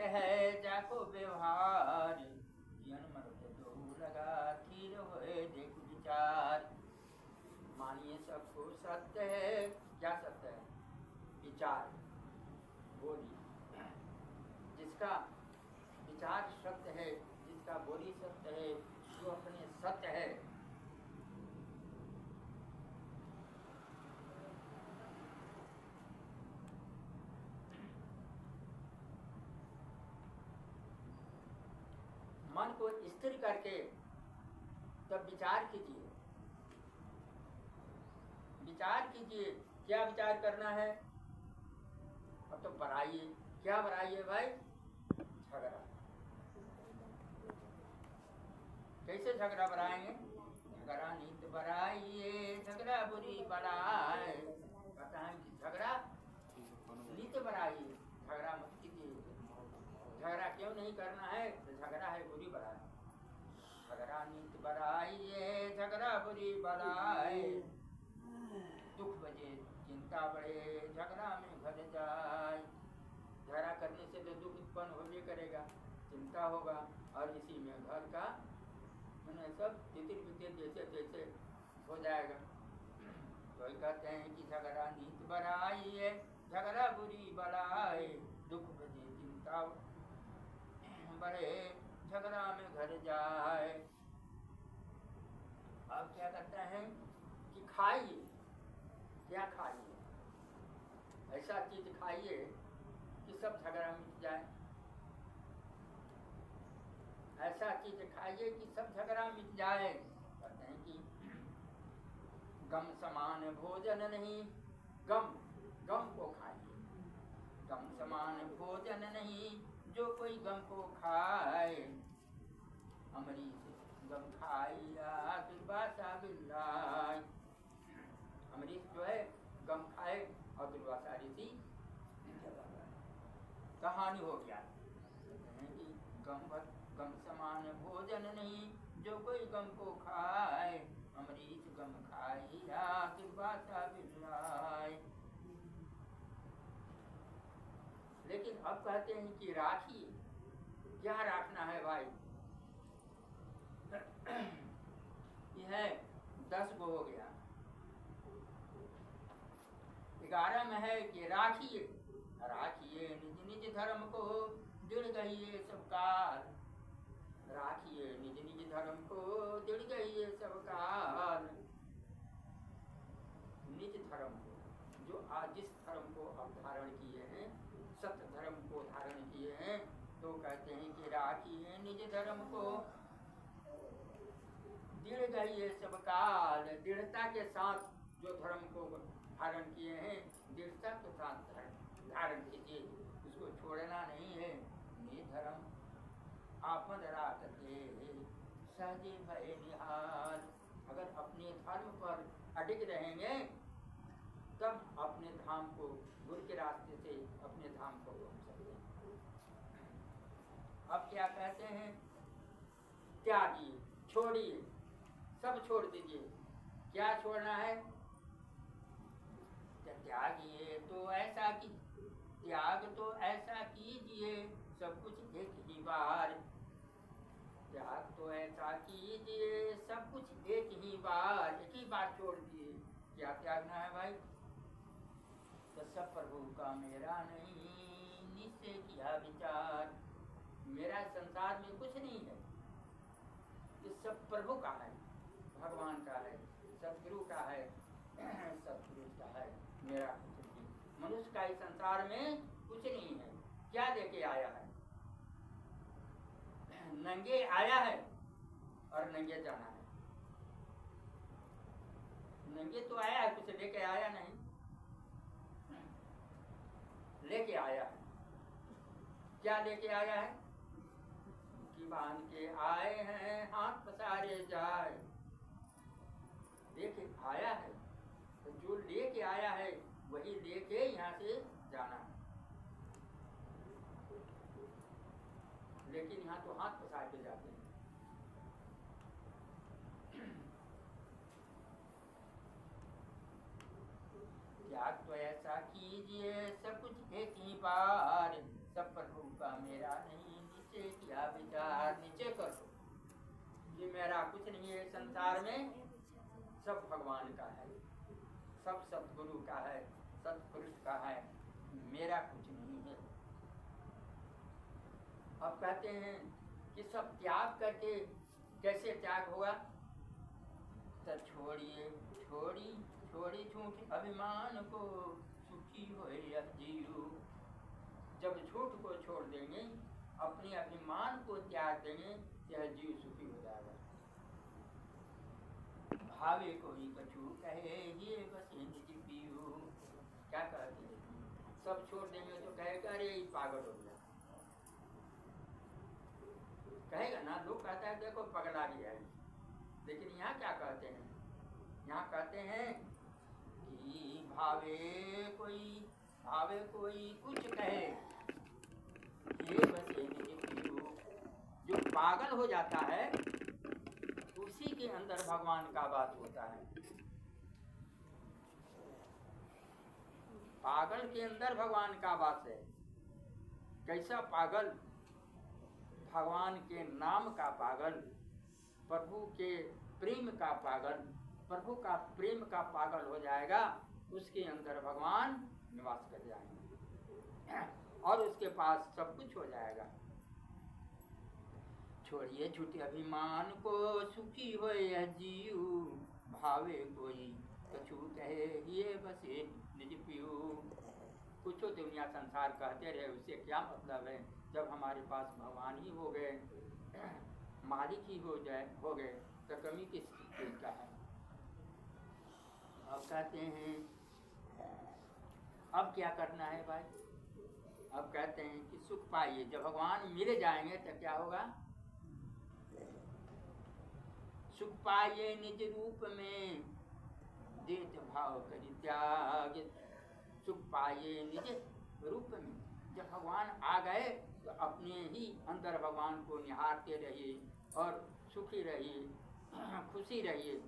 है जाको व्यवहार, जीवन मरत दो लगा थीर होए देख विचार। मानिए सबको सत्य है, क्या सत्य है? विचार, बोली। जिसका विचार सत्य है, जिसका बोली सत्य है, जो अपने सत्य है, मन को स्थिर करके तब विचार कीजिए। विचार कीजिए, क्या विचार करना है? अब तो बढ़ाइए। क्या बढ़ाइए भाई? झगड़ा। कैसे झगड़ा बढ़ाएंगे? झगड़ा नीत बढ़ाइए, झगड़ा बुरी बढ़ाए। कहता है कि झगड़ा नीत बढ़ाइए, झगड़ा मत कीजिए। झगड़ा क्यों नहीं करना है? तो झगड़ा है बुरी बढ़ाए। झगड़ा नीत बढ़ाइए, झगड़ा बुरी बढ़ाए। दुख बजे चिंता बढ़े, झगड़ा में घट जाए। झगड़ा करने से तो दुख उत्पन्न होने करेगा, चिंता होगा, और इसी में घर का मैंने सब तितिर बितिर जैसे जैसे हो जाएगा। तो कहते हैं कि झगड़ा नीत बढ़ाइए, झगड़ा बुरी बढ़ाए। दुख बजे चिंता बढ़े, झगड़ा में घर जाए। अब क्या करते हैं कि खाइए। क्या खाइए? ऐसा चीज खाइए कि सब झगड़ा मिट जाए। ऐसा चीज खाइए कि सब झगड़ा मिट जाए। कहते हैं कि गम समान भोजन नहीं, गम को खाइए। गम समान भोजन नहीं, जो कोई गम को खाए। अमरीश गम खाइया दुर्वासा बिल्लाय। अमरीश जो है गम खाए और दुर्वासा ऋषि कहानी हो गया। कि गम समान भोजन नहीं, जो कोई गम को खाए। अमरीश गम खाइया दुर्वासा बिल्लाय। लेकिन अब कहते हैं कि राखिए। क्या राखना है भाई? यह 10 गो हो गया। 11 में है कि राखिए। राखिए निज निज धर्म को, दृढ़ गहिए सब काल। राखिए निज निज धर्म को, दृढ़ गहिए सब काल। निज धर्म को, जो आज जिस धर्म को अब धारण किए हैं, सत्य धर्म को धारण किए हैं, तो कहते हैं कि राखिए निज धर्म को, दृढ़ गहिए सब काल। दृढ़ता के साथ जो धर्म को धारण किए हैं, दृढ़ता के साथ धारण कीजिए, उसको छोड़ना नहीं है। ये धर्म आपन राखते सहजे भय निहाल। अगर अपने धर्म पर अडिग रहेंगे तब अपने धाम को, गुरु के रास्ते से अपने धाम को पहुंच सकते हैं। अब क्या कहते हैं? त्यागिए, छोड़िए, सब छोड़ दीजिए। क्या छोड़ना है? त्यागिए तो ऐसा की, त्याग तो ऐसा कीजिए सब कुछ एक ही बार। त्याग तो ऐसा कीजिए सब कुछ एक ही बार। एक ही बार छोड़ दिए। क्या त्यागना है भाई? तो सब प्रभु का मेरा नहीं, निश्चय किया विचार। मेरा संसार में कुछ नहीं है, ये सब प्रभु का है, भगवान का है, सदगुरु का है, सदगुरु का है। मेरा कुछ नहीं। मनुष्य का इस संसार में कुछ नहीं है। क्या लेके आया है? नंगे आया है और नंगे जाना है। नंगे तो आया है, कुछ लेके आया नहीं। लेके आया है। क्या लेके आया है? कि बांध के आए हैं हाथ पसारे जाए। लेके आया है, तो जो लेके आया है वही लेके यहाँ से जाना है। लेकिन यहाँ तो हाथ पसार के जाते हैं। त्याग तो ऐसा कीजिए सब कुछ एक ही बार। सब प्रभु का मेरा मेरा कुछ नहीं है संसार में, सब भगवान का है, सब सतगुरु का है, सतपुरुष का है, मेरा कुछ नहीं है। अब कहते हैं कि सब त्याग करके कैसे त्याग होगा? तो छोड़िए छोड़ी झूठ अभिमान को, सुखी हो यह जीव। जब झूठ को छोड़ देंगे, अपने अभिमान को त्याग देंगे, यह जीव सुखी हो जाएगा। भावे कोई कछु कहे ये बस निज पियो। क्या कहते हैं? सब छोड़ देंगे तो कहेगा अरे पागल हो गया, कहेगा ना। लोग कहता है देखो पगला गया है। लेकिन यहाँ क्या कहते हैं? यहाँ कहते हैं कि भावे कोई कुछ कहे ये बस पियो। जो पागल हो जाता है उसी के अंदर भगवान का बात होता है। पागल के अंदर भगवान का बात है। कैसा पागल? भगवान के नाम का पागल, प्रभु के प्रेम का पागल। प्रभु का प्रेम का पागल हो जाएगा, उसके अंदर भगवान निवास कर जाएंगे और उसके पास सब कुछ हो जाएगा। छोड़िए झूठे अभिमान को, सुखी हो यह जीव। भावे कोई कछु कहे ये बसे निज पियो। कुछ दुनिया संसार कहते रहे, उससे क्या मतलब है? जब हमारे पास भगवान ही हो गए, मालिक ही हो गए तो कमी किस चीज का है? अब कहते हैं अब क्या करना है भाई? अब कहते हैं कि सुख पाइए। जब भगवान मिल जाएंगे तो क्या होगा? सुख पाइए निज रूप में, देत भाव करि त्याग। सुख पाइए निज रूप में। जब भगवान आ गए तो अपने ही अंदर भगवान को निहारते रहिए और सुखी रहिए, खुशी रहिए।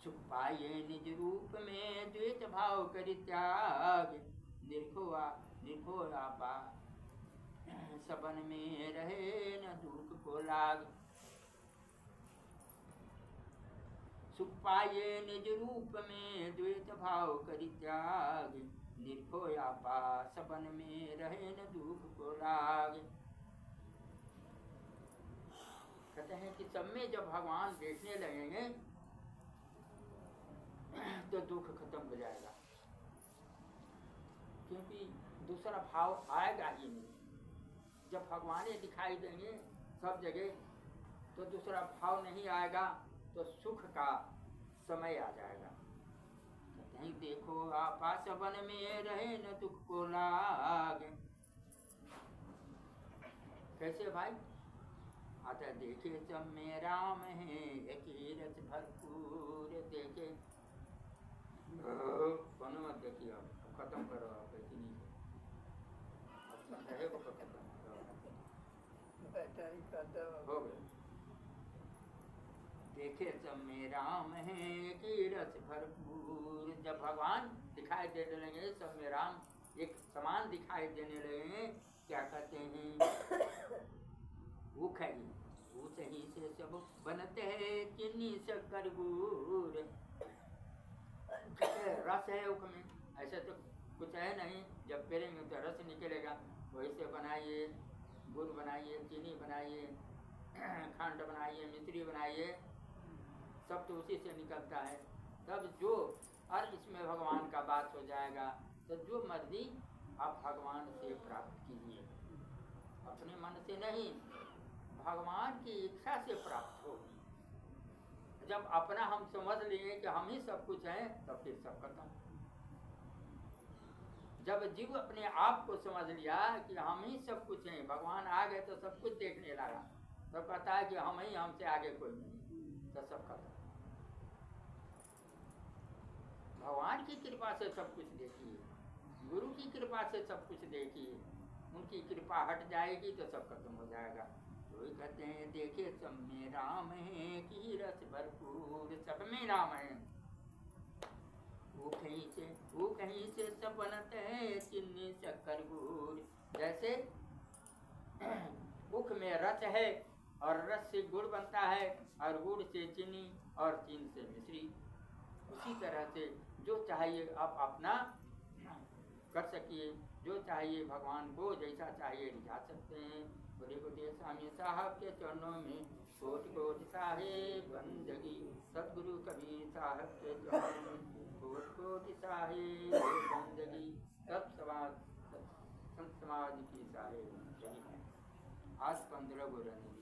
सुख पाइए निज रूप में, द्वेष भाव करि त्याग। निरखो आपा सबन में रहे, न दुख को लाग। सुख पाइए निज रूप में, द्वेष भाव करि त्याग। निरखो आपा सबन में रहे, न दुख को लाग। कहते हैं कि सब में जब भगवान देखने लगेंगे तो दुख खत्म हो जाएगा, क्योंकि दूसरा भाव आएगा ही नहीं। जब भगवान दिखाई देंगे सब जगह तो दूसरा भाव नहीं आएगा, तो सुख का समय आ जाएगा। कहते हैं देखो आपा सबन में रहे, न दुख को लाग। कैसे भाई? आता देखे सब में राम है, एक ही रस भरपूर। देखे कौन मत देखिए, अब खत्म करो आप इतनी है वो खत्म हो गए। देखे सब में राम है, कि रस भरपूर। जब भगवान दिखाई देने लगे, सब में राम एक समान दिखाई देने लगे, क्या कहते हैं? वो खरी वो सही से सब बनते हैं, चीनी शक्कर गुड़। रस है उसमें, ऐसा तो कुछ है नहीं। जब पेरेंगे तो रस निकलेगा। वैसे बनाइए, गुड़ बनाइए, चीनी बनाइए, खंड बनाइए, मिश्री बनाइए, सब तो उसी से निकलता है। तब जो और इसमें भगवान का बात हो जाएगा। तो जो मर्जी आप भगवान से प्राप्त कीजिए, अपने मन से नहीं, भगवान की इच्छा से प्राप्त होगी। जब अपना हम समझ लेंगे कि हम ही सब कुछ हैं, तब फिर सब खत्म। जब जीव अपने आप को समझ लिया कि हम ही सब कुछ हैं, भगवान आ गए तो सब कुछ देखने लगा, तो कहता है कि हम ही, हमसे आगे कोई नहीं, तो सब खत्म। भगवान की कृपा से सब कुछ देखिए, गुरु की कृपा से सब कुछ देखिए। उनकी कृपा हट जाएगी तो सब खत्म हो जाएगा। तो कहते हैं देखे सब में राम है, कि रस भरपूर। सब में राम है, वो कहीं से सब बनते हैं, चीनी शक्कर गुड़। जैसे मुख में रस है और रस से गुड़ बनता है, और गुड़ से चीनी, और चीनी से मिश्री। उसी तरह से जो चाहिए आप अपना कर सकिए, जो चाहिए भगवान को जैसा चाहिए रिझा सकते हैं। बड़े बड़े स्वामी साहब के चरणों में कोटि कोटि साहेब बंदगी, सदगुरु कबीर साहब के चरणों में कोटि कोटि साहेब बंदगी, सब समाज संत समाज की साहेब बंदगी। आज 15 गो रन